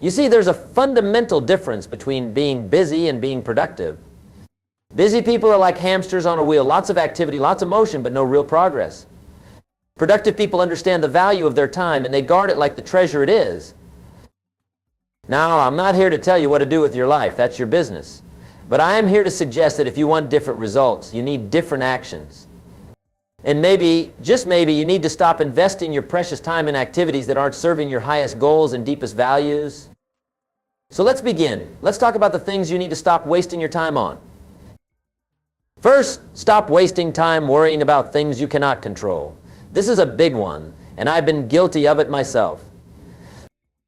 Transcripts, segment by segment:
You see, there's a fundamental difference between being busy and being productive. Busy people are like hamsters on a wheel, lots of activity, lots of motion, but no real progress. Productive people understand the value of their time, and they guard it like the treasure it is. Now, I'm not here to tell you what to do with your life. That's your business. But I am here to suggest that if you want different results, you need different actions. And maybe, just maybe, you need to stop investing your precious time in activities that aren't serving your highest goals and deepest values. So let's begin. Let's talk about the things you need to stop wasting your time on. First, stop wasting time worrying about things you cannot control. This is a big one, and I've been guilty of it myself.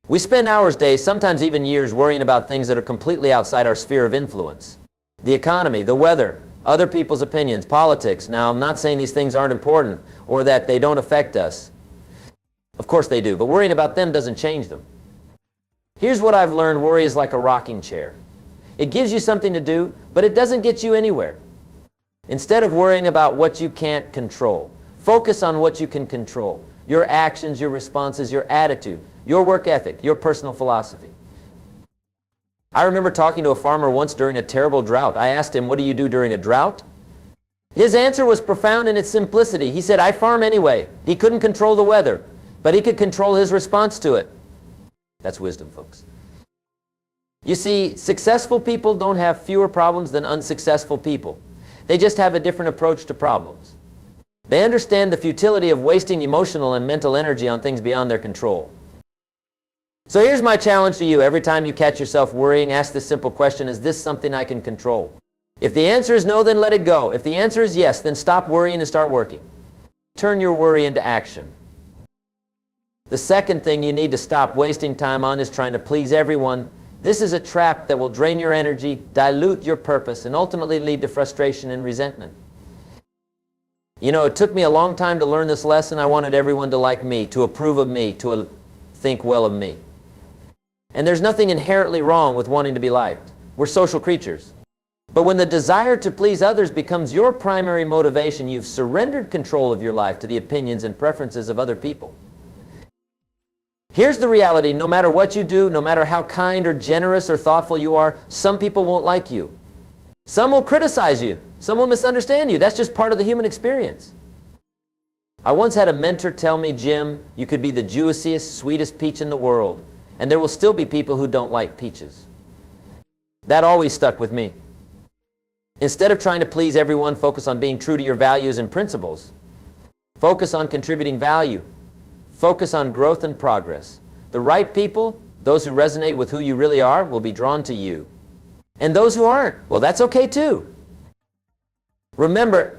We spend hours, days, sometimes even years worrying about things that are completely outside our sphere of influence. The economy, the weather, other people's opinions, politics. Now, I'm not saying these things aren't important or that they don't affect us. Of course they do, but worrying about them doesn't change them. Here's what I've learned: worry is like a rocking chair. It gives you something to do, but it doesn't get you anywhere. Instead of worrying about what you can't control, focus on what you can control. Your actions, your responses, your attitude, your work ethic, your personal philosophy. I remember talking to a farmer once during a terrible drought. I asked him, "What do you do during a drought?" His answer was profound in its simplicity. He said, "I farm anyway." He couldn't control the weather, but he could control his response to it. That's wisdom, folks. You see, successful people don't have fewer problems than unsuccessful people. They just have a different approach to problems. They understand the futility of wasting emotional and mental energy on things beyond their control. So here's my challenge to you. Every time you catch yourself worrying, ask this simple question: is this something I can control? If the answer is no, then let it go. If the answer is yes, then stop worrying and start working. Turn your worry into action. The second thing you need to stop wasting time on is trying to please everyone. This is a trap that will drain your energy, dilute your purpose, and ultimately lead to frustration and resentment. You know, it took me a long time to learn this lesson. I wanted everyone to like me, to approve of me, to think well of me. And there's nothing inherently wrong with wanting to be liked. We're social creatures. But when the desire to please others becomes your primary motivation, you've surrendered control of your life to the opinions and preferences of other people. Here's the reality: no matter what you do, no matter how kind or generous or thoughtful you are, some people won't like you. Some will criticize you. Some will misunderstand you. That's just part of the human experience. I once had a mentor tell me, "Jim, you could be the juiciest, sweetest peach in the world, and there will still be people who don't like peaches." That always stuck with me. Instead of trying to please everyone, focus on being true to your values and principles. Focus on contributing value. Focus on growth and progress. The right people, those who resonate with who you really are, will be drawn to you. And those who aren't, well, that's okay too. Remember,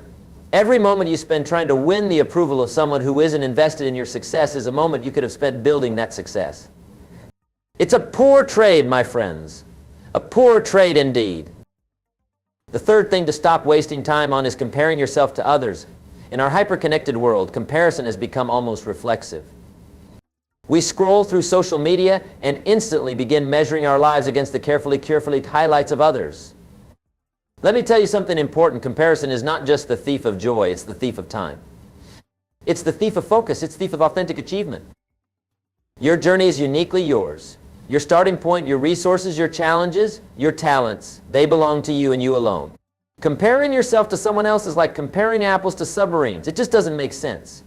every moment you spend trying to win the approval of someone who isn't invested in your success is a moment you could have spent building that success. It's a poor trade, my friends. A poor trade indeed. The third thing to stop wasting time on is comparing yourself to others. In our hyper-connected world, comparison has become almost reflexive. We scroll through social media and instantly begin measuring our lives against the carefully highlights of others. Let me tell you something important. Comparison is not just the thief of joy, it's the thief of time. It's the thief of focus, it's the thief of authentic achievement. Your journey is uniquely yours. Your starting point, your resources, your challenges, your talents, they belong to you and you alone. Comparing yourself to someone else is like comparing apples to submarines. It just doesn't make sense.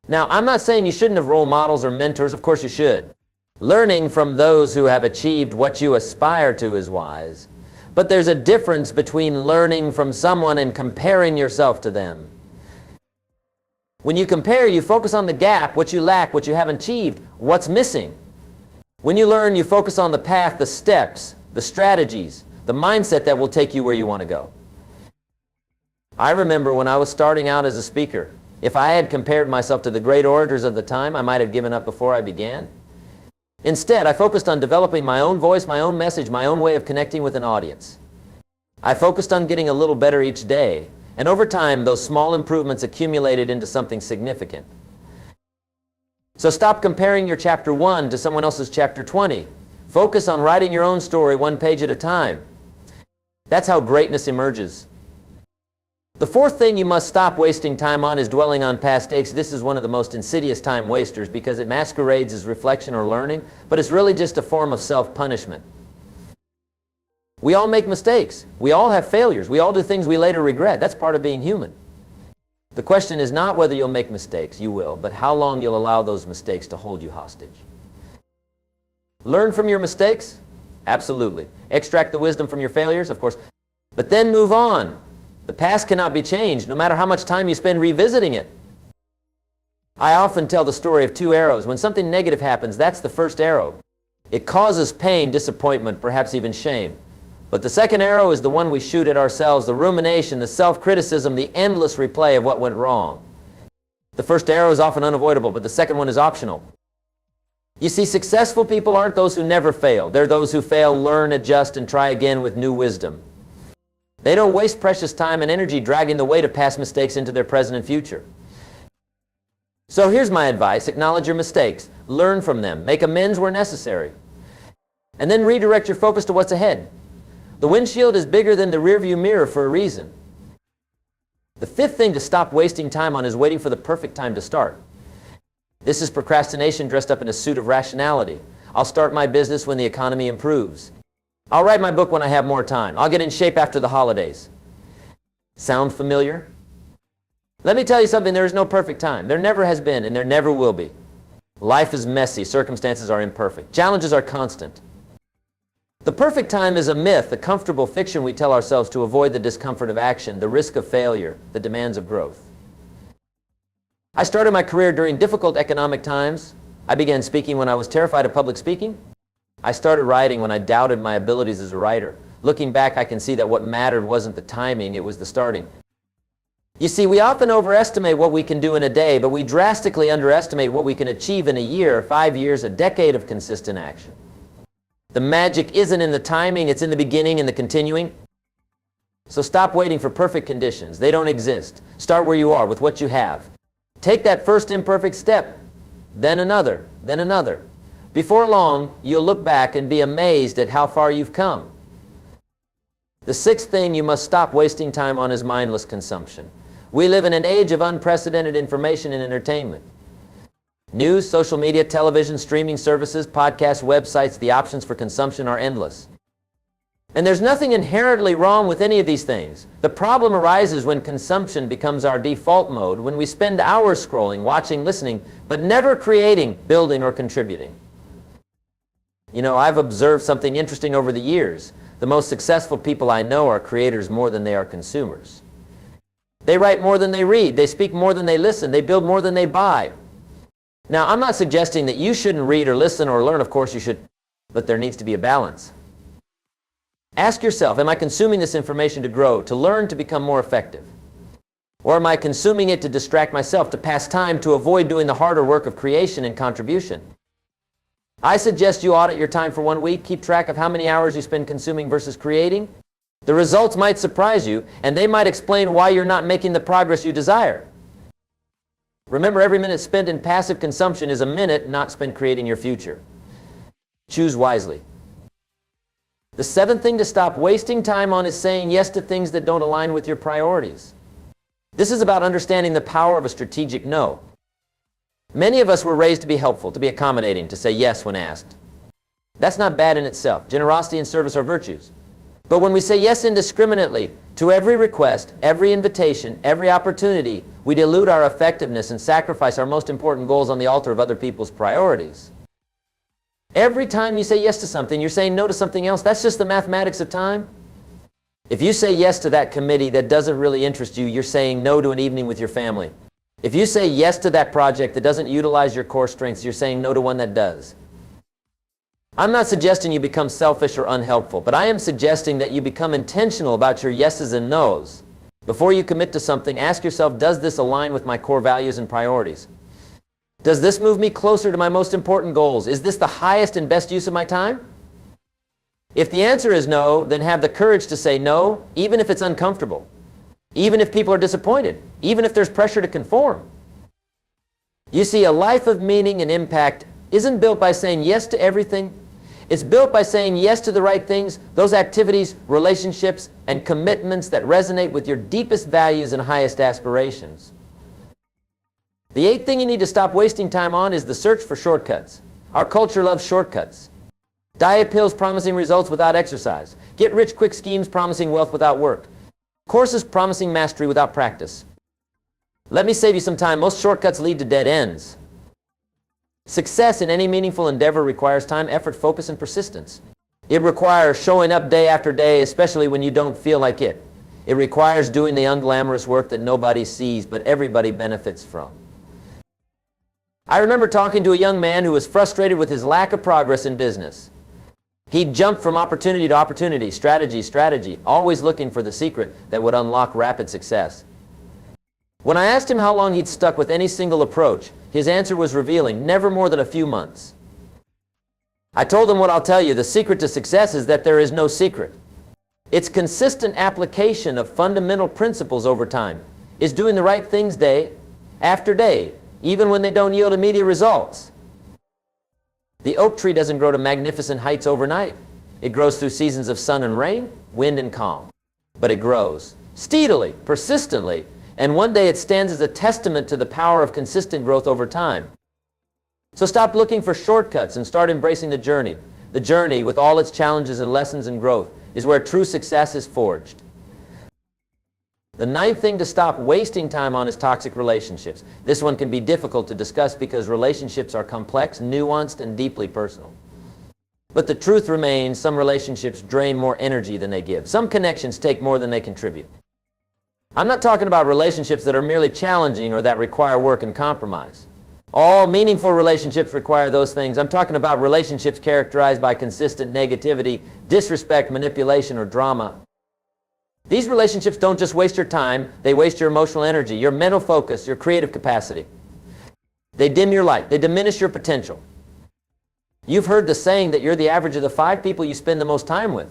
Now, I'm not saying you shouldn't have role models or mentors. Of course you should. Learning from those who have achieved what you aspire to is wise. But there's a difference between learning from someone and comparing yourself to them. When you compare, you focus on the gap, what you lack, what you haven't achieved, what's missing. When you learn, you focus on the path, the steps, the strategies, the mindset that will take you where you want to go. I remember when I was starting out as a speaker, if I had compared myself to the great orators of the time, I might have given up before I began. Instead, I focused on developing my own voice, my own message, my own way of connecting with an audience. I focused on getting a little better each day, and over time, those small improvements accumulated into something significant. So stop comparing your chapter 1 to someone else's chapter 20. Focus on writing your own story one page at a time. That's how greatness emerges. The fourth thing you must stop wasting time on is dwelling on past mistakes. This is one of the most insidious time wasters because it masquerades as reflection or learning, but it's really just a form of self-punishment. We all make mistakes. We all have failures. We all do things we later regret. That's part of being human. The question is not whether you'll make mistakes, you will, but how long you'll allow those mistakes to hold you hostage. Learn from your mistakes? Absolutely. Extract the wisdom from your failures? Of course. But then move on. The past cannot be changed, no matter how much time you spend revisiting it. I often tell the story of two arrows. When something negative happens, that's the first arrow. It causes pain, disappointment, perhaps even shame. But the second arrow is the one we shoot at ourselves, the rumination, the self-criticism, the endless replay of what went wrong. The first arrow is often unavoidable, but the second one is optional. You see, successful people aren't those who never fail. They're those who fail, learn, adjust, and try again with new wisdom. They don't waste precious time and energy dragging the weight of past mistakes into their present and future. So here's my advice. Acknowledge your mistakes. Learn from them. Make amends where necessary. And then redirect your focus to what's ahead. The windshield is bigger than the rearview mirror for a reason. The fifth thing to stop wasting time on is waiting for the perfect time to start. This is procrastination dressed up in a suit of rationality. I'll start my business when the economy improves. I'll write my book when I have more time. I'll get in shape after the holidays. Sound familiar? Let me tell you something, there is no perfect time. There never has been, and there never will be. Life is messy, circumstances are imperfect, challenges are constant. The perfect time is a myth, a comfortable fiction we tell ourselves to avoid the discomfort of action, the risk of failure, the demands of growth. I started my career during difficult economic times. I began speaking when I was terrified of public speaking. I started writing when I doubted my abilities as a writer. Looking back, I can see that what mattered wasn't the timing, it was the starting. You see, we often overestimate what we can do in a day, but we drastically underestimate what we can achieve in a year, 5 years, a decade of consistent action. The magic isn't in the timing, it's in the beginning and the continuing. So stop waiting for perfect conditions. They don't exist. Start where you are, with what you have. Take that first imperfect step, then another, then another. Before long, you'll look back and be amazed at how far you've come. The sixth thing you must stop wasting time on is mindless consumption. We live in an age of unprecedented information and entertainment. News, social media, television, streaming services, podcasts, websites, the options for consumption are endless. And there's nothing inherently wrong with any of these things. The problem arises when consumption becomes our default mode, when we spend hours scrolling, watching, listening, but never creating, building, or contributing. You know, I've observed something interesting over the years. The most successful people I know are creators more than they are consumers. They write more than they read. They speak more than they listen. They build more than they buy. Now, I'm not suggesting that you shouldn't read or listen or learn. Of course you should, but there needs to be a balance. Ask yourself, am I consuming this information to grow, to learn, to become more effective? Or am I consuming it to distract myself, to pass time, to avoid doing the harder work of creation and contribution? I suggest you audit your time for 1 week, keep track of how many hours you spend consuming versus creating. The results might surprise you, and they might explain why you're not making the progress you desire. Remember, every minute spent in passive consumption is a minute not spent creating your future. Choose wisely. The seventh thing to stop wasting time on is saying yes to things that don't align with your priorities. This is about understanding the power of a strategic no. Many of us were raised to be helpful, to be accommodating, to say yes when asked. That's not bad in itself. Generosity and service are virtues. But when we say yes indiscriminately to every request, every invitation, every opportunity, we dilute our effectiveness and sacrifice our most important goals on the altar of other people's priorities. Every time you say yes to something, you're saying no to something else. That's just the mathematics of time. If you say yes to that committee that doesn't really interest you, you're saying no to an evening with your family. If you say yes to that project that doesn't utilize your core strengths, you're saying no to one that does. I'm not suggesting you become selfish or unhelpful, but I am suggesting that you become intentional about your yeses and nos. Before you commit to something, ask yourself, does this align with my core values and priorities? Does this move me closer to my most important goals? Is this the highest and best use of my time? If the answer is no, then have the courage to say no, even if it's uncomfortable, even if people are disappointed, even if there's pressure to conform. You see, a life of meaning and impact isn't built by saying yes to everything It's built by saying yes to the right things, those activities, relationships, and commitments that resonate with your deepest values and highest aspirations. The 8th thing you need to stop wasting time on is the search for shortcuts. Our culture loves shortcuts. Diet pills promising results without exercise. Get-rich-quick schemes promising wealth without work. Courses promising mastery without practice. Let me save you some time. Most shortcuts lead to dead ends. Success in any meaningful endeavor requires time, effort, focus, and persistence. It requires showing up day after day, especially when you don't feel like it. It requires doing the unglamorous work that nobody sees, but everybody benefits from. I remember talking to a young man who was frustrated with his lack of progress in business. He jumped from opportunity to opportunity, strategy, always looking for the secret that would unlock rapid success. When I asked him how long he'd stuck with any single approach, his answer was revealing: never more than a few months. I told him what I'll tell you: the secret to success is that there is no secret. It's consistent application of fundamental principles over time. It's doing the right things day after day, even when they don't yield immediate results. The oak tree doesn't grow to magnificent heights overnight. It grows through seasons of sun and rain, wind and calm. But it grows steadily, persistently, and one day it stands as a testament to the power of consistent growth over time. So stop looking for shortcuts and start embracing the journey. The journey, with all its challenges and lessons and growth, is where true success is forged. The 9th thing to stop wasting time on is toxic relationships. This one can be difficult to discuss because relationships are complex, nuanced, and deeply personal. But the truth remains, some relationships drain more energy than they give. Some connections take more than they contribute. I'm not talking about relationships that are merely challenging or that require work and compromise. All meaningful relationships require those things. I'm talking about relationships characterized by consistent negativity, disrespect, manipulation, or drama. These relationships don't just waste your time, they waste your emotional energy, your mental focus, your creative capacity. They dim your light, they diminish your potential. You've heard the saying that you're the average of the 5 people you spend the most time with.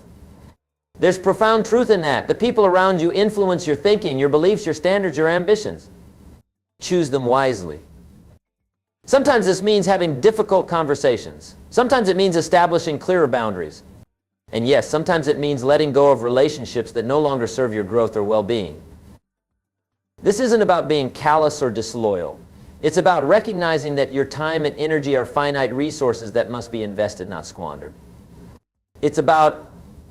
There's profound truth in that. The people around you influence your thinking, your beliefs, your standards, your ambitions. Choose them wisely. Sometimes this means having difficult conversations. Sometimes it means establishing clearer boundaries. And yes, sometimes it means letting go of relationships that no longer serve your growth or well-being. This isn't about being callous or disloyal. It's about recognizing that your time and energy are finite resources that must be invested, not squandered. It's about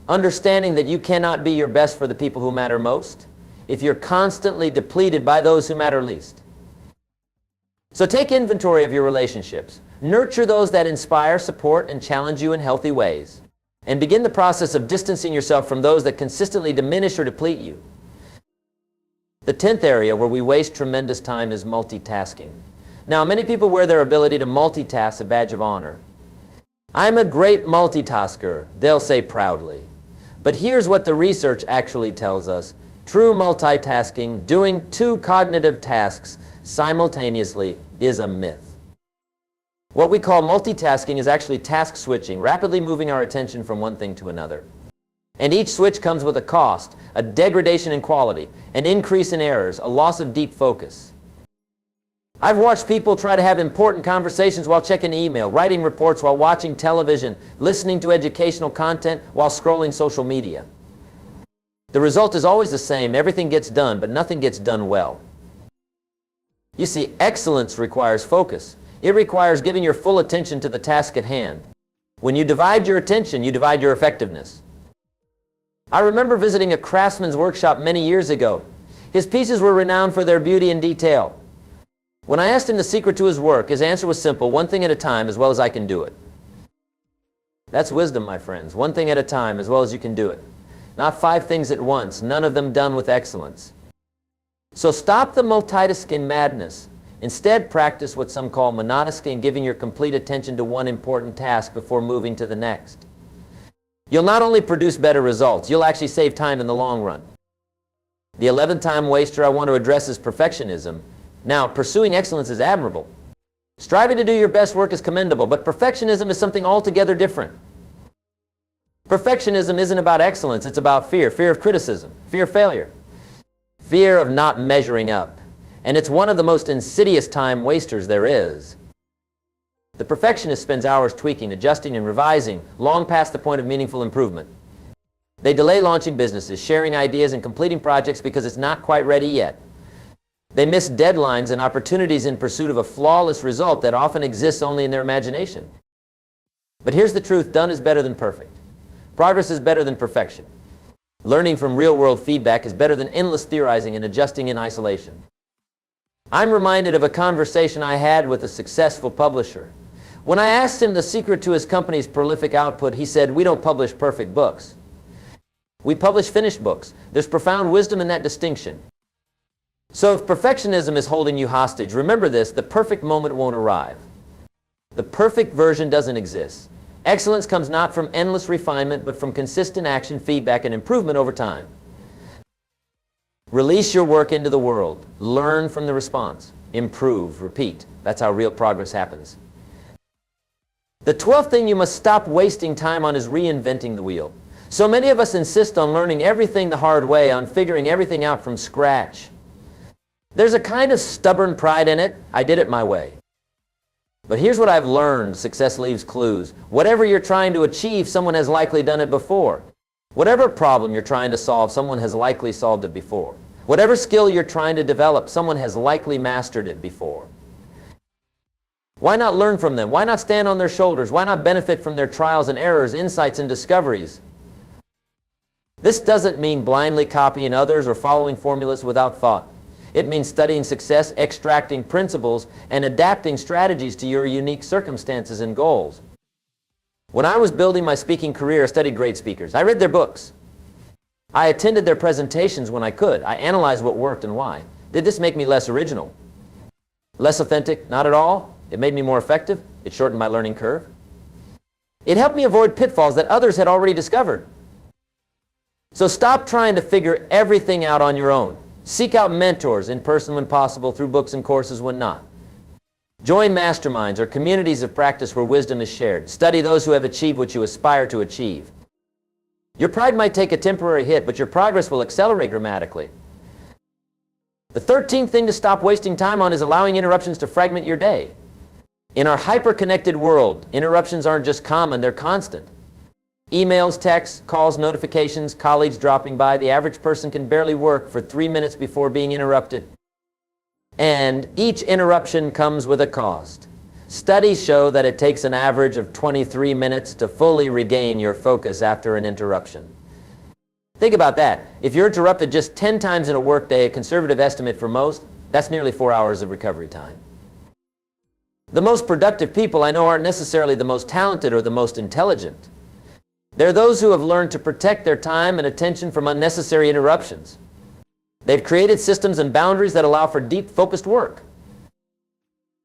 understanding that you cannot be your best for the people who matter most if you're constantly depleted by those who matter least. So take inventory of your relationships. Nurture those that inspire, support, and challenge you in healthy ways. And begin the process of distancing yourself from those that consistently diminish or deplete you. The 10th area where we waste tremendous time is multitasking. Now, many people wear their ability to multitask a badge of honor. I'm a great multitasker, they'll say proudly. But here's what the research actually tells us. True multitasking, doing 2 cognitive tasks simultaneously, is a myth. What we call multitasking is actually task switching, rapidly moving our attention from one thing to another. And each switch comes with a cost, a degradation in quality, an increase in errors, a loss of deep focus. I've watched people try to have important conversations while checking email, writing reports while watching television, listening to educational content while scrolling social media. The result is always the same. Everything gets done, but nothing gets done well. You see, excellence requires focus. It requires giving your full attention to the task at hand. When you divide your attention, you divide your effectiveness. I remember visiting a craftsman's workshop many years ago. His pieces were renowned for their beauty and detail. When I asked him the secret to his work, his answer was simple: one thing at a time, as well as I can do it. That's wisdom, my friends. One thing at a time, as well as you can do it. Not 5 things at once, none of them done with excellence. So stop the multitasking madness. Instead, practice what some call monotasking, giving your complete attention to one important task before moving to the next. You'll not only produce better results, you'll actually save time in the long run. The 11th time waster I want to address is perfectionism. Now, pursuing excellence is admirable. Striving to do your best work is commendable, but perfectionism is something altogether different. Perfectionism isn't about excellence, it's about fear. Fear of criticism, fear of failure, fear of not measuring up. And it's one of the most insidious time wasters there is. The perfectionist spends hours tweaking, adjusting, and revising, long past the point of meaningful improvement. They delay launching businesses, sharing ideas, and completing projects because it's not quite ready yet. They miss deadlines and opportunities in pursuit of a flawless result that often exists only in their imagination. But here's the truth: done is better than perfect. Progress is better than perfection. Learning from real-world feedback is better than endless theorizing and adjusting in isolation. I'm reminded of a conversation I had with a successful publisher. When I asked him the secret to his company's prolific output, he said, "We don't publish perfect books. We publish finished books." There's profound wisdom in that distinction. So if perfectionism is holding you hostage, remember this: the perfect moment won't arrive. The perfect version doesn't exist. Excellence comes not from endless refinement, but from consistent action, feedback, and improvement over time. Release your work into the world. Learn from the response. Improve. Repeat. That's how real progress happens. The 12th thing you must stop wasting time on is reinventing the wheel. So many of us insist on learning everything the hard way, on figuring everything out from scratch. There's a kind of stubborn pride in it. I did it my way. But here's what I've learned: success leaves clues. Whatever you're trying to achieve, someone has likely done it before. Whatever problem you're trying to solve, someone has likely solved it before. Whatever skill you're trying to develop, someone has likely mastered it before. Why not learn from them? Why not stand on their shoulders? Why not benefit from their trials and errors, insights and discoveries? This doesn't mean blindly copying others or following formulas without thought. It means studying success, extracting principles, and adapting strategies to your unique circumstances and goals. When I was building my speaking career, I studied great speakers. I read their books. I attended their presentations when I could. I analyzed what worked and why. Did this make me less original? Less authentic? Not at all. It made me more effective. It shortened my learning curve. It helped me avoid pitfalls that others had already discovered. So stop trying to figure everything out on your own. Seek out mentors, in person when possible, through books and courses when not. Join masterminds or communities of practice where wisdom is shared. Study those who have achieved what you aspire to achieve. Your pride might take a temporary hit, but your progress will accelerate dramatically. The 13th thing to stop wasting time on is allowing interruptions to fragment your day. In our hyper-connected world, interruptions aren't just common, they're constant. Emails, texts, calls, notifications, colleagues dropping by. The average person can barely work for 3 minutes before being interrupted. And each interruption comes with a cost. Studies show that it takes an average of 23 minutes to fully regain your focus after an interruption. Think about that. If you're interrupted just 10 times in a workday, a conservative estimate for most, that's nearly 4 hours of recovery time. The most productive people I know aren't necessarily the most talented or the most intelligent. They're those who have learned to protect their time and attention from unnecessary interruptions. They've created systems and boundaries that allow for deep, focused work.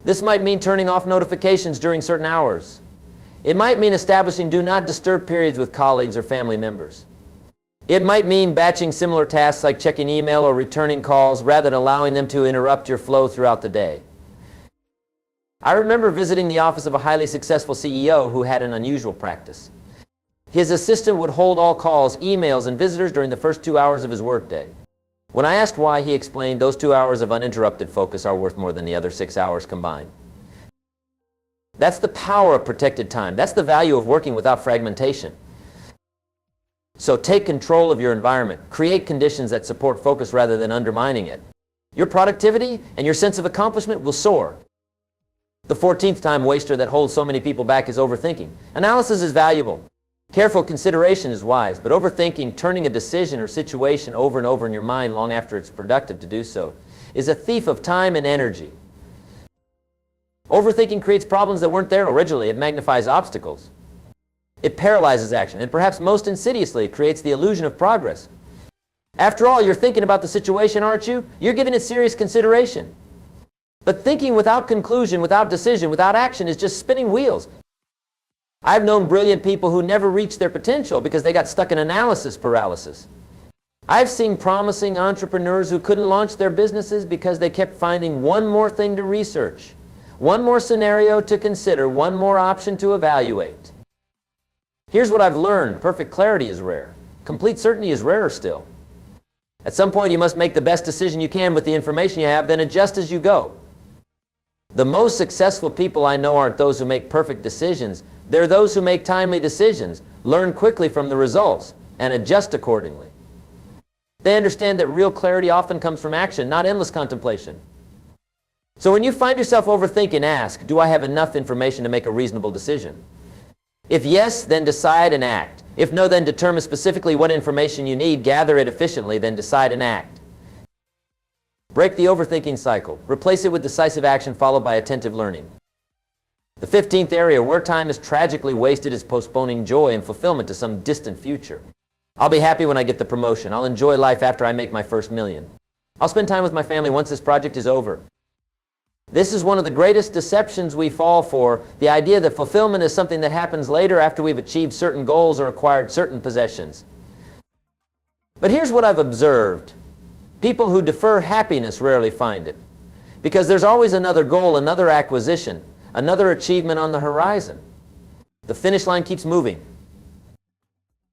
This might mean turning off notifications during certain hours. It might mean establishing do not disturb periods with colleagues or family members. It might mean batching similar tasks like checking email or returning calls rather than allowing them to interrupt your flow throughout the day. I remember visiting the office of a highly successful CEO who had an unusual practice. His assistant would hold all calls, emails, and visitors during the first 2 hours of his workday. When I asked why, he explained those 2 hours of uninterrupted focus are worth more than the other 6 hours combined. That's the power of protected time. That's the value of working without fragmentation. So take control of your environment. Create conditions that support focus rather than undermining it. Your productivity and your sense of accomplishment will soar. The 14th time waster that holds so many people back is overthinking. Analysis is valuable. Careful consideration is wise, but overthinking, turning a decision or situation over and over in your mind long after it's productive to do so, is a thief of time and energy. Overthinking creates problems that weren't there originally. It magnifies obstacles. It paralyzes action, and perhaps most insidiously, it creates the illusion of progress. After all, you're thinking about the situation, aren't you? You're giving it serious consideration. But thinking without conclusion, without decision, without action is just spinning wheels. I've known brilliant people who never reached their potential because they got stuck in analysis paralysis. I've seen promising entrepreneurs who couldn't launch their businesses because they kept finding one more thing to research, one more scenario to consider, one more option to evaluate. Here's what I've learned. Perfect clarity is rare. Complete certainty is rarer still. At some point, you must make the best decision you can with the information you have, then adjust as you go. The most successful people I know aren't those who make perfect decisions. They're those who make timely decisions, learn quickly from the results, and adjust accordingly. They understand that real clarity often comes from action, not endless contemplation. So when you find yourself overthinking, ask, do I have enough information to make a reasonable decision? If yes, then decide and act. If no, then determine specifically what information you need, gather it efficiently, then decide and act. Break the overthinking cycle. Replace it with decisive action followed by attentive learning. The 15th area where time is tragically wasted is postponing joy and fulfillment to some distant future. I'll be happy when I get the promotion. I'll enjoy life after I make my first million. I'll spend time with my family once this project is over. This is one of the greatest deceptions we fall for, the idea that fulfillment is something that happens later after we've achieved certain goals or acquired certain possessions. But here's what I've observed. People who defer happiness rarely find it, because there's always another goal, another acquisition, another achievement on the horizon. The finish line keeps moving.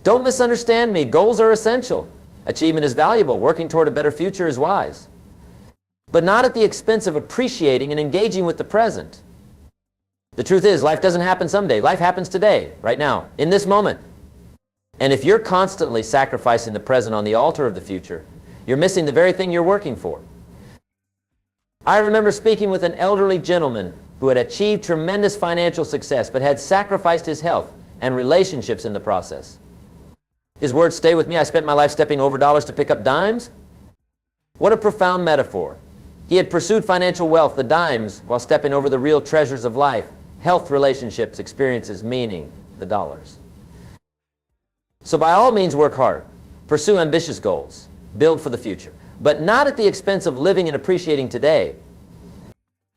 Don't misunderstand me. Goals are essential. Achievement is valuable. Working toward a better future is wise. But not at the expense of appreciating and engaging with the present. The truth is, life doesn't happen someday. Life happens today, right now, in this moment. And if you're constantly sacrificing the present on the altar of the future, you're missing the very thing you're working for. I remember speaking with an elderly gentleman who had achieved tremendous financial success but had sacrificed his health and relationships in the process. His words stay with me. I spent my life stepping over dollars to pick up dimes. What a profound metaphor. He had pursued financial wealth, the dimes, while stepping over the real treasures of life, health, relationships, experiences, meaning, the dollars. So by all means, work hard. Pursue ambitious goals. Build for the future. But not at the expense of living and appreciating today.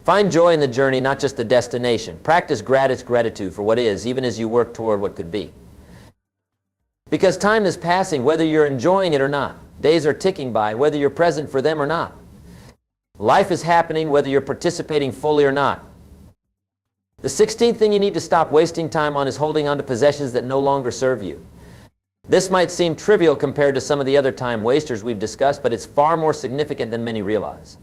Find joy in the journey, not just the destination. Practice gratitude for what is, even as you work toward what could be. Because time is passing, whether you're enjoying it or not. Days are ticking by, whether you're present for them or not. Life is happening, whether you're participating fully or not. The 16th thing you need to stop wasting time on is holding on to possessions that no longer serve you. This might seem trivial compared to some of the other time wasters we've discussed, but it's far more significant than many realize.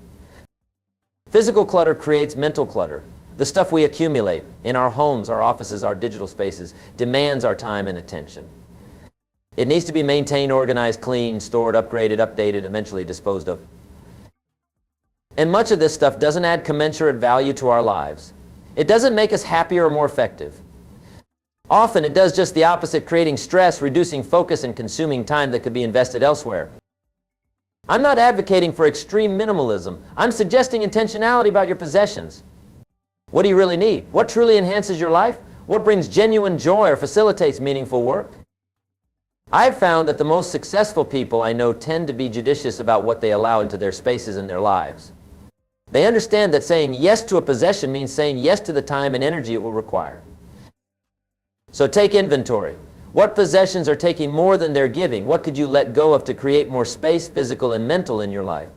Physical clutter creates mental clutter. The stuff we accumulate in our homes, our offices, our digital spaces demands our time and attention. It needs to be maintained, organized, cleaned, stored, upgraded, updated, eventually disposed of. And much of this stuff doesn't add commensurate value to our lives. It doesn't make us happier or more effective. Often it does just the opposite, creating stress, reducing focus, and consuming time that could be invested elsewhere. I'm not advocating for extreme minimalism. I'm suggesting intentionality about your possessions. What do you really need? What truly enhances your life? What brings genuine joy or facilitates meaningful work? I've found that the most successful people I know tend to be judicious about what they allow into their spaces and their lives. They understand that saying yes to a possession means saying yes to the time and energy it will require. So take inventory. What possessions are taking more than they're giving? What could you let go of to create more space, physical and mental, in your life?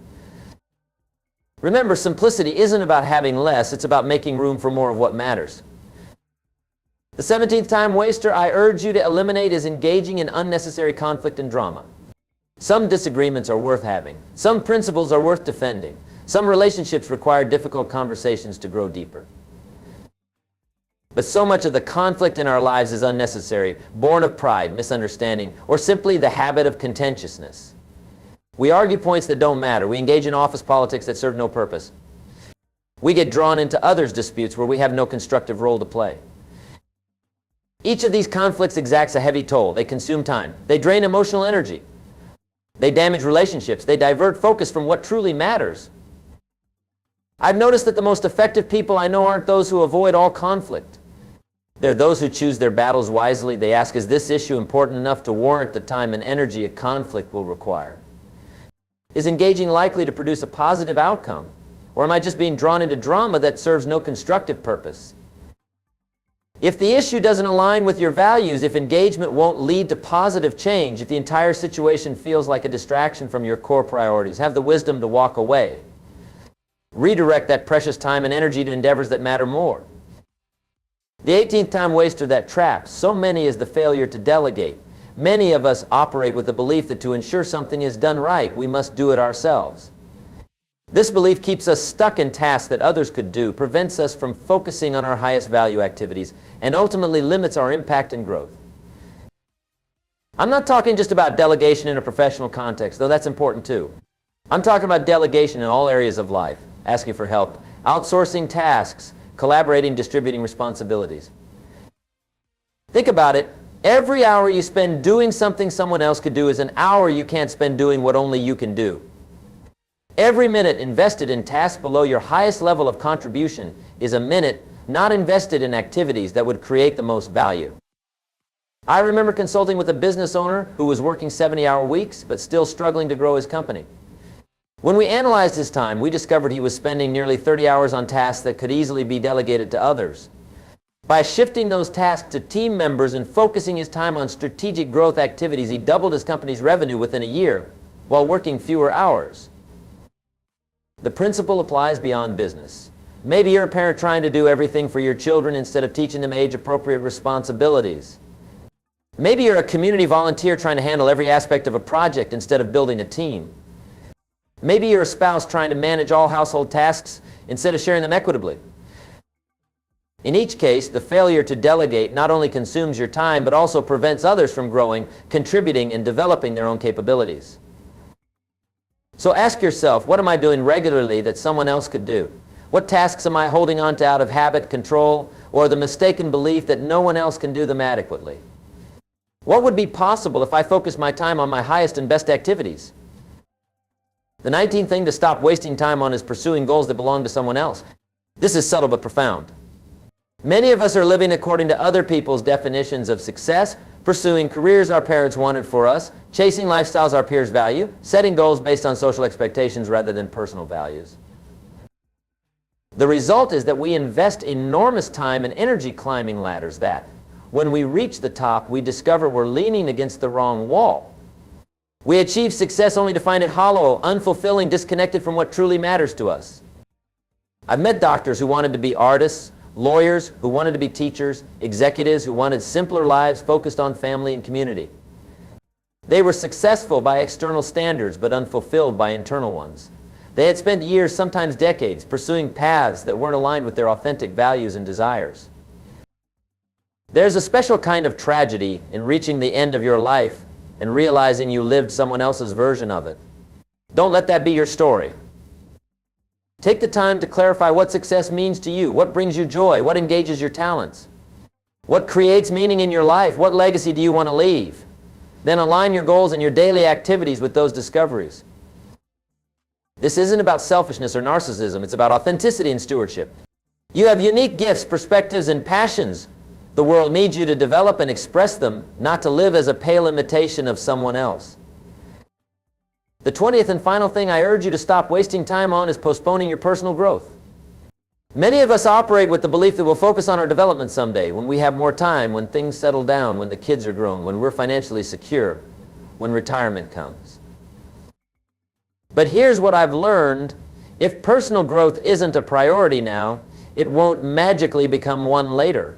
Remember, simplicity isn't about having less, it's about making room for more of what matters. The 17th time waster I urge you to eliminate is engaging in unnecessary conflict and drama. Some disagreements are worth having. Some principles are worth defending. Some relationships require difficult conversations to grow deeper. But so much of the conflict in our lives is unnecessary, born of pride, misunderstanding, or simply the habit of contentiousness. We argue points that don't matter. We engage in office politics that serve no purpose. We get drawn into others' disputes where we have no constructive role to play. Each of these conflicts exacts a heavy toll. They consume time. They drain emotional energy. They damage relationships. They divert focus from what truly matters. I've noticed that the most effective people I know aren't those who avoid all conflict. They're those who choose their battles wisely. They ask, is this issue important enough to warrant the time and energy a conflict will require? Is engaging likely to produce a positive outcome? Or am I just being drawn into drama that serves no constructive purpose? If the issue doesn't align with your values, if engagement won't lead to positive change, if the entire situation feels like a distraction from your core priorities, have the wisdom to walk away. Redirect that precious time and energy to endeavors that matter more. The 18th time waster that traps so many is the failure to delegate. Many of us operate with the belief that to ensure something is done right, we must do it ourselves. This belief keeps us stuck in tasks that others could do, prevents us from focusing on our highest value activities, and ultimately limits our impact and growth. I'm not talking just about delegation in a professional context, though that's important too. I'm talking about delegation in all areas of life, asking for help, outsourcing tasks, collaborating, distributing responsibilities. Think about it. Every hour you spend doing something someone else could do is an hour you can't spend doing what only you can do. Every minute invested in tasks below your highest level of contribution is a minute not invested in activities that would create the most value. I remember consulting with a business owner who was working 70-hour weeks but still struggling to grow his company. When we analyzed his time, we discovered he was spending nearly 30 hours on tasks that could easily be delegated to others. By shifting those tasks to team members and focusing his time on strategic growth activities, he doubled his company's revenue within a year while working fewer hours. The principle applies beyond business. Maybe you're a parent trying to do everything for your children instead of teaching them age-appropriate responsibilities. Maybe you're a community volunteer trying to handle every aspect of a project instead of building a team. Maybe you're a spouse trying to manage all household tasks instead of sharing them equitably. In each case, the failure to delegate not only consumes your time, but also prevents others from growing, contributing, and developing their own capabilities. So ask yourself, what am I doing regularly that someone else could do? What tasks am I holding on to out of habit, control, or the mistaken belief that no one else can do them adequately? What would be possible if I focused my time on my highest and best activities? The 19th thing to stop wasting time on is pursuing goals that belong to someone else. This is subtle but profound. Many of us are living according to other people's definitions of success, pursuing careers our parents wanted for us, chasing lifestyles our peers value, setting goals based on social expectations rather than personal values. The result is that we invest enormous time and energy climbing ladders that, when we reach the top, we discover we're leaning against the wrong wall. We achieve success only to find it hollow, unfulfilling, disconnected from what truly matters to us. I've met doctors who wanted to be artists, lawyers who wanted to be teachers, executives who wanted simpler lives focused on family and community. They were successful by external standards, but unfulfilled by internal ones. They had spent years, sometimes decades, pursuing paths that weren't aligned with their authentic values and desires. There's a special kind of tragedy in reaching the end of your life and realizing you lived someone else's version of it. Don't let that be your story. Take the time to clarify what success means to you, what brings you joy, what engages your talents, what creates meaning in your life, what legacy do you want to leave. Then align your goals and your daily activities with those discoveries. This isn't about selfishness or narcissism, it's about authenticity and stewardship. You have unique gifts, perspectives, and passions. The world needs you to develop and express them, not to live as a pale imitation of someone else. The 20th and final thing I urge you to stop wasting time on is postponing your personal growth. Many of us operate with the belief that we'll focus on our development someday, when we have more time, when things settle down, when the kids are grown, when we're financially secure, when retirement comes. But here's what I've learned. If personal growth isn't a priority now, it won't magically become one later.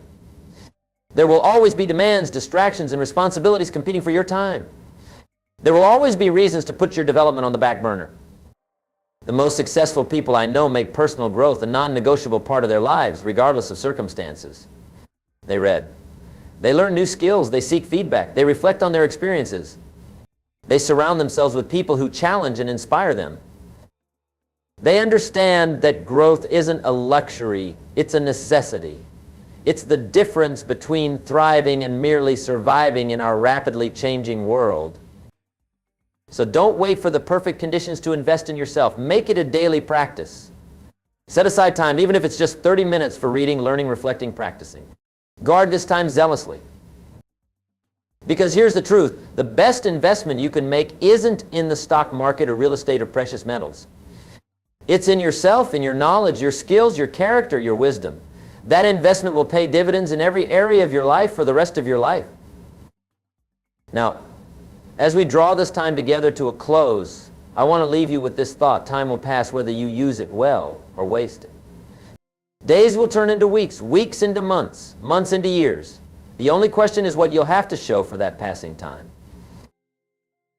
There will always be demands, distractions, and responsibilities competing for your time. There will always be reasons to put your development on the back burner. The most successful people I know make personal growth a non-negotiable part of their lives, regardless of circumstances. They read. They learn new skills. They seek feedback. They reflect on their experiences. They surround themselves with people who challenge and inspire them. They understand that growth isn't a luxury, it's a necessity. It's the difference between thriving and merely surviving in our rapidly changing world. So don't wait for the perfect conditions to invest in yourself. Make it a daily practice. Set aside time, even if it's just 30 minutes for reading, learning, reflecting, practicing. Guard this time zealously. Because here's the truth. The best investment you can make isn't in the stock market or real estate or precious metals. It's in yourself, in your knowledge, your skills, your character, your wisdom. That investment will pay dividends in every area of your life for the rest of your life. Now, as we draw this time together to a close, I want to leave you with this thought. Time will pass whether you use it well or waste it. Days will turn into weeks, weeks into months, months into years. The only question is what you'll have to show for that passing time.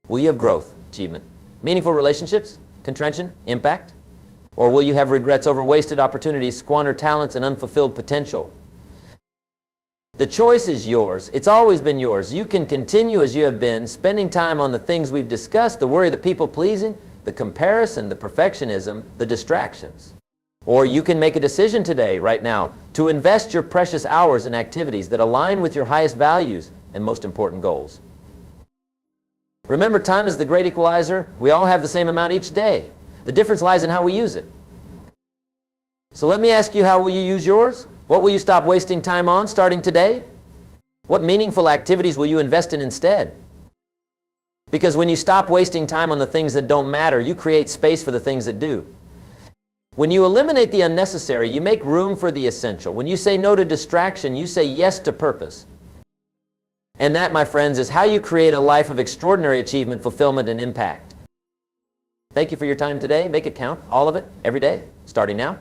Will you have growth, achievement, meaningful relationships, contention, impact? Or will you have regrets over wasted opportunities, squandered talents, and unfulfilled potential? The choice is yours. It's always been yours. You can continue as you have been, spending time on the things we've discussed, the worry, the people-pleasing, the comparison, the perfectionism, the distractions. Or you can make a decision today, right now, to invest your precious hours in activities that align with your highest values and most important goals. Remember, time is the great equalizer. We all have the same amount each day. The difference lies in how we use it. So let me ask you, how will you use yours? What will you stop wasting time on starting today? What meaningful activities will you invest in instead? Because when you stop wasting time on the things that don't matter, you create space for the things that do. When you eliminate the unnecessary, you make room for the essential. When you say no to distraction, you say yes to purpose. And that, my friends, is how you create a life of extraordinary achievement, fulfillment, and impact. Thank you for your time today. Make it count, all of it, every day, starting now.